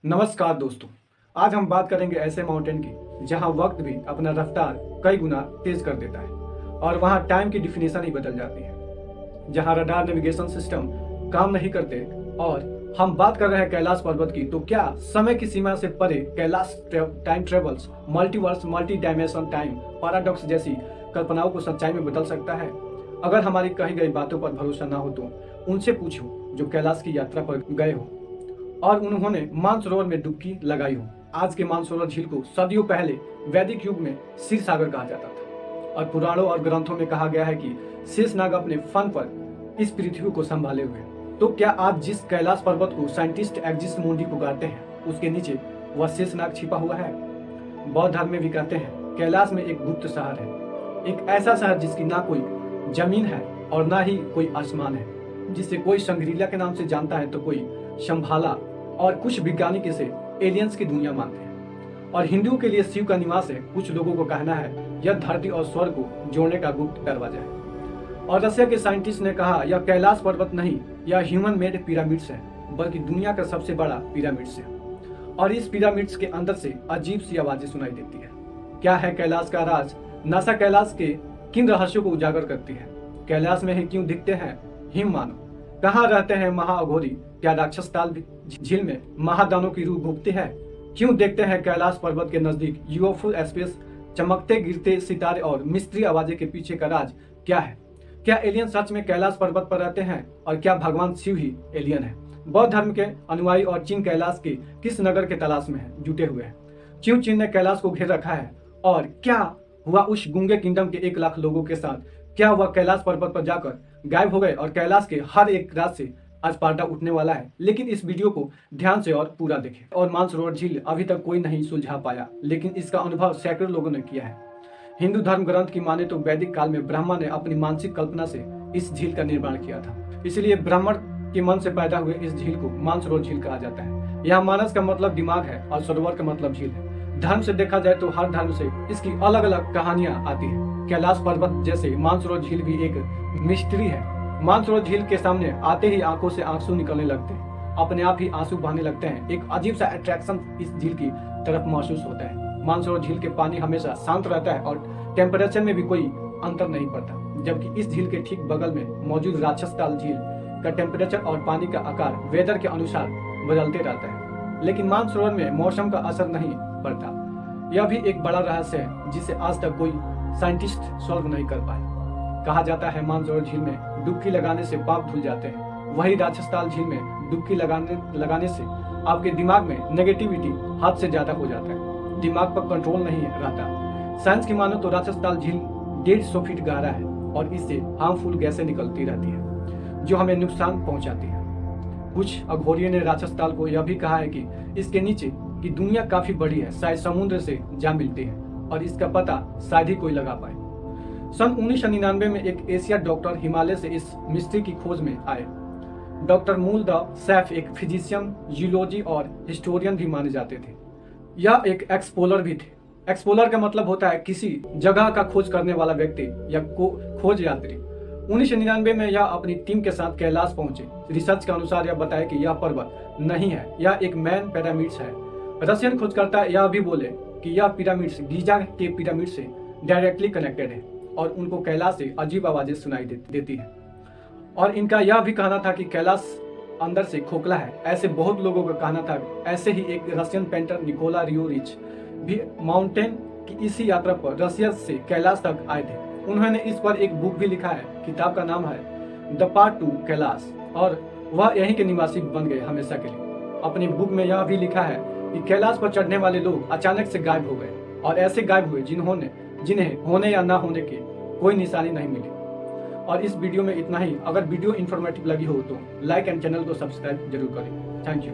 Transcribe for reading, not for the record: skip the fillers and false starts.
नमस्कार दोस्तों। आज हम बात करेंगे ऐसे माउंटेन की जहां वक्त भी अपना रफ्तार कई गुना तेज कर देता है और वहां टाइम की डिफिनेशन ही बदल जाती है, जहां रडार नेविगेशन सिस्टम काम नहीं करते। और हम बात कर रहे हैं कैलाश पर्वत की। तो क्या समय की सीमा से परे Kailash time travels multiverse multi dimension time paradox जैसी कल्पनाओं को सच्चाई में बदल सकता है? अगर हमारी कही गई बातों पर भरोसा ना हो तो उनसे पूछो जो कैलाश की यात्रा पर गए हो और उन्होंने मानसरोवर में डुबकी लगाई हो। आज के मानसरोवर झील को सदियों पहले वैदिक युग में क्षीर सागर कहा जाता था और पुराणों और ग्रंथों में कहा गया है कि शेषनाग अपने फन पर इस पृथ्वी को संभाले हुए। तो क्या आज जिस कैलाश पर्वत को साइंटिस्ट एक्जिस मुंडी पुकारते हैं उसके नीचे वह शेषनाग छिपा हुआ है? बौद्ध धर्म में भी कहते हैं कैलाश में एक गुप्त शहर है, एक ऐसा शहर जिसकी ना कोई जमीन है और ना ही कोई आसमान है, जिसे कोई संग्रीला के नाम से जानता है तो कोई शंभाला और कुछ वैज्ञानिक इसे एलियंस की दुनिया मानते हैं और हिंदुओं के लिए शिव का निवास है। कुछ लोगों को कहना है यह धरती और स्वर्ग को जोड़ने का गुप्त दरवाजा है। और रशिया के साइंटिस्ट ने कहा यह कैलाश पर्वत नहीं, यह ह्यूमन मेड पिरामिड्स है, बल्कि दुनिया का सबसे बड़ा पिरामिड्स है। और इस पिरामिड्स के अंदर से अजीब सी आवाजें सुनाई देती है। क्या है कैलाश का राज? नासा कैलाश के किन रहस्यों को उजागर करती है? कैलाश में ही क्यों दिखते हैं हिम मानव? कहाँ रहते हैं महाअघोरी? क्या राक्षस ताल झील में महादानों की रूह घूमती है? क्यों देखते हैं कैलाश पर्वत के नजदीक यूएफओ स्पेस, चमकते गिरते सितारे और मिस्ट्री आवाजें के पीछे का राज क्या है? क्या एलियन सच में कैलाश पर्वत पर रहते हैं और क्या भगवान शिव ही एलियन है? बौद्ध धर्म के अनुयायी और चीन कैलाश के किस नगर के तलाश में है जुटे हुए हैं? क्यों चीन ने कैलाश को घेर रखा है और क्या हुआ उस गूंगे किंगडम के 1 लाख लोगों के साथ? क्या वह कैलाश पर्वत पर जाकर गायब हो गए और कैलाश के हर एक राज से आज पार्टा उठने वाला है? लेकिन इस वीडियो को ध्यान से और पूरा देखें। और मानसरोवर झील अभी तक कोई नहीं सुलझा पाया, लेकिन इसका अनुभव सैकड़ों लोगों ने किया है। हिंदू धर्म ग्रंथ की माने तो वैदिक काल में ब्रह्मा ने अपनी मानसिक कल्पना से इस झील का निर्माण किया था, इसलिए ब्राह्मण के मन से पैदा हुए इस झील को मानसरोवर झील कहा जाता है। यहाँ मानस का मतलब दिमाग है और सरोवर का मतलब झील है। धर्म से देखा जाए तो हर धर्म से इसकी अलग अलग कहानियां आती हैं। कैलाश पर्वत जैसे मानसरोवर झील भी एक मिस्ट्री है। मानसरोवर झील के सामने आते ही आंखों से आंसू निकलने लगते हैं, अपने आप ही आंसू बहने लगते हैं। एक अजीब सा अट्रैक्शन इस झील की तरफ महसूस होता है। मानसरोवर झील के पानी हमेशा शांत रहता है और टेम्परेचर में भी कोई अंतर नहीं पड़ता, जबकि इस झील के ठीक बगल में मौजूद राक्षस ताल झील का टेम्परेचर और पानी का आकार वेदर के अनुसार बदलते रहता है। लेकिन मानसरोवर में मौसम का असर नहीं पड़ता। यह भी एक बड़ा रहस्य है जिसे आज तक कोई साइंटिस्ट सॉल्व नहीं कर पाए। कहा जाता है मानसरोवर झील में डुबकी लगाने से पाप धुल जाते हैं, वही राक्षस ताल झील में डुबकी लगाने से आपके दिमाग में नेगेटिविटी हद से ज्यादा हो जाता है, दिमाग पर कंट्रोल नहीं रहता। साइंस की मानो तो राक्षस ताल झील 150 फीट गहरा है और इससे हार्मफुल गैसें निकलती रहती है जो हमें नुकसान पहुंचाती है। कुछ अघोरियों ने राक्षस ताल को यह भी कहा है कि इसके नीचे की दुनिया काफी बड़ी है, शायद समुद्र से जा मिलती है और इसका पता शायद ही कोई लगा पाए। सन 1999 में एक एशिया डॉक्टर हिमालय से इस मिस्ट्री की खोज में आए। डॉक्टर मूल द सैफ एक फिजिशियन, जियोलॉजी और हिस्टोरियन भी माने जाते थे। यह एक एक्सप्लोरर भी थे। एक्सप्लोरर का मतलब होता है किसी जगह का खोज करने वाला व्यक्ति या खोज यात्री। 1999 में यह अपनी टीम के साथ कैलाश पहुंचे। रिसर्च के अनुसार यह बताया कि यह पर्वत नहीं है, यह एक मैन पिरामिड्स है। रशियन खोजकर्ता यह भी बोले कि यह पिरामिड्स गीजा के पिरामिड से डायरेक्टली कनेक्टेड है और उनको कैलाश से अजीब आवाजें सुनाई देती है। और इनका यह भी कहना था कि कैलाश अंदर से खोखला है। ऐसे बहुत लोगों का कहना था। ऐसे ही एक रशियन पेंटर निकोला रियोरिच भी माउंटेन की इसी यात्रा पर रशिया से कैलाश तक आए थे। उन्होंने इस पर एक बुक भी लिखा है। किताब का नाम है द पाथ टू कैलाश और वह यहीं के निवासी बन गए हमेशा के लिए। अपनी बुक में यह भी लिखा है कि कैलाश पर चढ़ने वाले लोग अचानक से गायब हो गए और ऐसे गायब हुए जिन्हें होने या ना होने की कोई निशानी नहीं मिली। और इस वीडियो में इतना ही। अगर वीडियो इन्फॉर्मेटिव लगी हो तो लाइक एंड चैनल को सब्सक्राइब जरूर करें। Thank you.